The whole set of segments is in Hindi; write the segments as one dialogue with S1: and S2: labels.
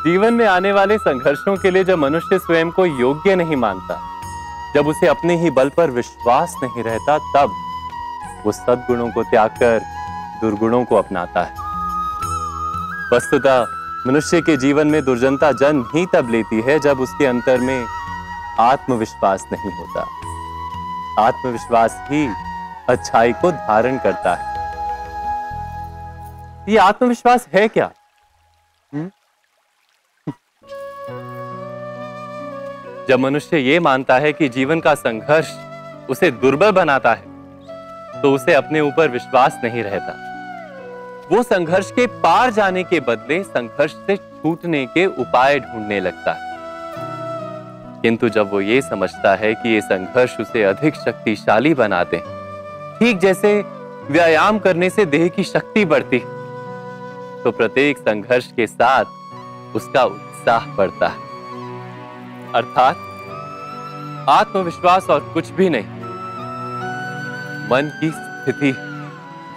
S1: जीवन में आने वाले संघर्षों के लिए जब मनुष्य स्वयं को योग्य नहीं मानता, जब उसे अपने ही बल पर विश्वास नहीं रहता, तब वो सद्गुणों को त्याग कर दुर्गुणों को अपनाता है। वस्तुतः मनुष्य के जीवन में दुर्जनता जन्म ही तब लेती है जब उसके अंतर में आत्मविश्वास नहीं होता। आत्मविश्वास ही अच्छाई को धारण करता है। ये आत्मविश्वास है क्या? जब मनुष्य ये मानता है कि जीवन का संघर्ष उसे दुर्बल बनाता है, तो उसे अपने ऊपर विश्वास नहीं रहता। वो संघर्ष के पार जाने के बदले संघर्ष से छूटने के उपाय ढूंढने लगता है। किंतु जब वो ये समझता है कि ये संघर्ष उसे अधिक शक्तिशाली बनाते हैं, ठीक जैसे व्यायाम करने से देह की शक्ति बढ़ती है, तो प्रत्येक संघर्ष के साथ उसका उत्साह बढ़ता है। अर्थात आत्मविश्वास और कुछ भी नहीं, मन की स्थिति,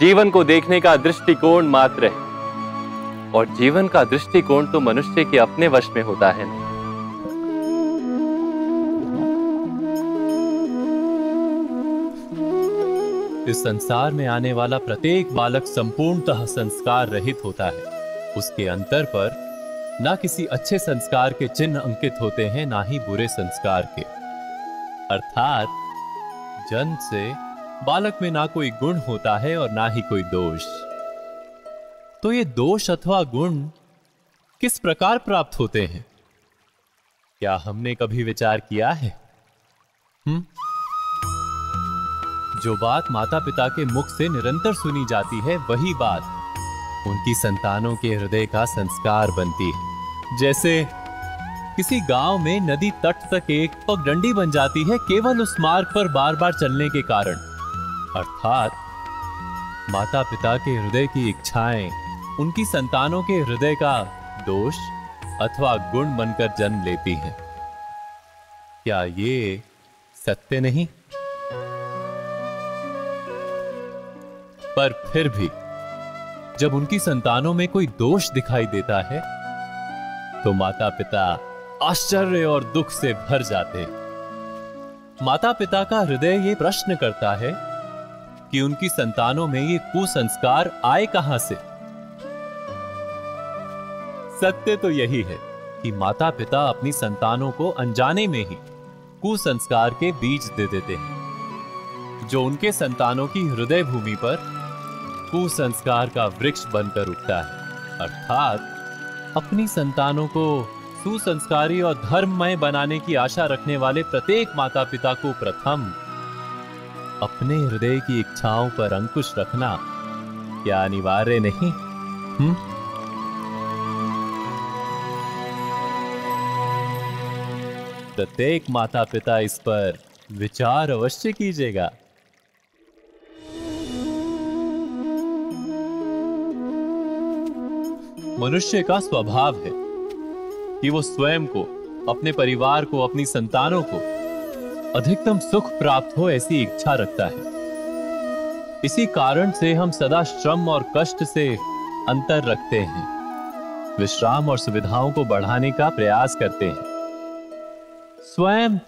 S1: जीवन को देखने का दृष्टिकोण मात्र है। और जीवन का दृष्टिकोण तो मनुष्य के अपने वश में होता है।
S2: इस संसार में आने वाला प्रत्येक बालक संपूर्णतः संस्कार रहित होता है। उसके अंतर पर ना किसी अच्छे संस्कार के चिन्ह अंकित होते हैं, ना ही बुरे संस्कार के। अर्थात जन्म से बालक में ना कोई गुण होता है और ना ही कोई दोष। तो ये दोष अथवा गुण किस प्रकार प्राप्त होते हैं? क्या हमने कभी विचार किया है? जो बात माता पिता के मुख से निरंतर सुनी जाती है, वही बात उनकी संतानों के हृदय का संस्कार बनती है। जैसे किसी गांव में नदी तट तक एक पगडंडी बन जाती है केवल उस मार्ग पर बार बार चलने के कारण। अर्थात माता पिता के हृदय की इच्छाएं उनकी संतानों के हृदय का दोष अथवा गुण बनकर जन्म लेती हैं। क्या ये सत्य नहीं? पर फिर भी जब उनकी संतानों में कोई दोष दिखाई देता है, तो माता पिता आश्चर्य और दुख से भर जाते हैं। माता पिता का हृदय ये प्रश्न करता है कि उनकी संतानों में ये कुसंस्कार आए कहां से। सत्य तो यही है कि माता पिता अपनी संतानों को अनजाने में ही कुसंस्कार के बीज दे देते हैं, जो उनके संतानों की हृदय भूमि पर कुसंस्कार का वृक्ष बनकर उठता है। अर्थात अपनी संतानों को सुसंस्कारी और धर्ममय बनाने की आशा रखने वाले प्रत्येक माता पिता को प्रथम अपने हृदय की इच्छाओं पर अंकुश रखना क्या अनिवार्य नहीं? प्रत्येक माता पिता इस पर विचार अवश्य कीजिएगा। मनुष्य का स्वभाव है कि वो स्वयं को, अपने परिवार को, अपनी संतानों को अधिकतम सुख प्राप्त हो ऐसी इच्छा रखता है। इसी कारण से हम सदा श्रम और कष्ट से अंतर रखते हैं, विश्राम और सुविधाओं को बढ़ाने का प्रयास करते हैं। स्वयं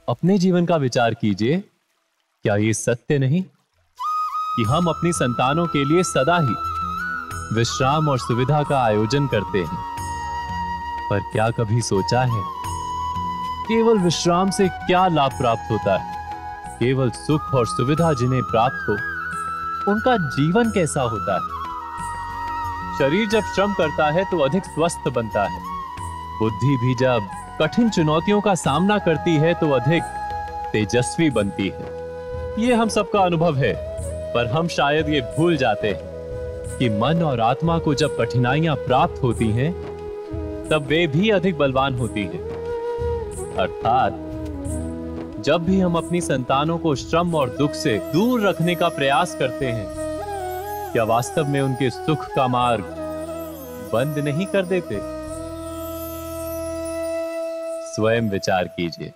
S2: अपने जीवन का विचार कीजिए। क्या ये सत्य नहीं कि हम अपनी संतानों के लिए सदा ही विश्राम और सुविधा का आयोजन करते हैं? पर क्या कभी सोचा है केवल विश्राम से क्या लाभ प्राप्त होता है? केवल सुख और सुविधा जिन्हें प्राप्त हो, उनका जीवन कैसा होता है? शरीर जब श्रम करता है तो अधिक स्वस्थ बनता है। बुद्धि भी जब कठिन चुनौतियों का सामना करती है तो अधिक तेजस्वी बनती है। ये हम सबका अनुभव है, पर हम शायद ये भूल जाते हैं कि मन और आत्मा को जब कठिनाइयां प्राप्त होती हैं, तब वे भी अधिक बलवान होती हैं। अर्थात जब भी हम अपनी संतानों को श्रम और दुख से दूर रखने का प्रयास करते हैं, क्या वास्तव में उनके सुख का मार्ग बंद नहीं कर देते? स्वयं विचार कीजिए।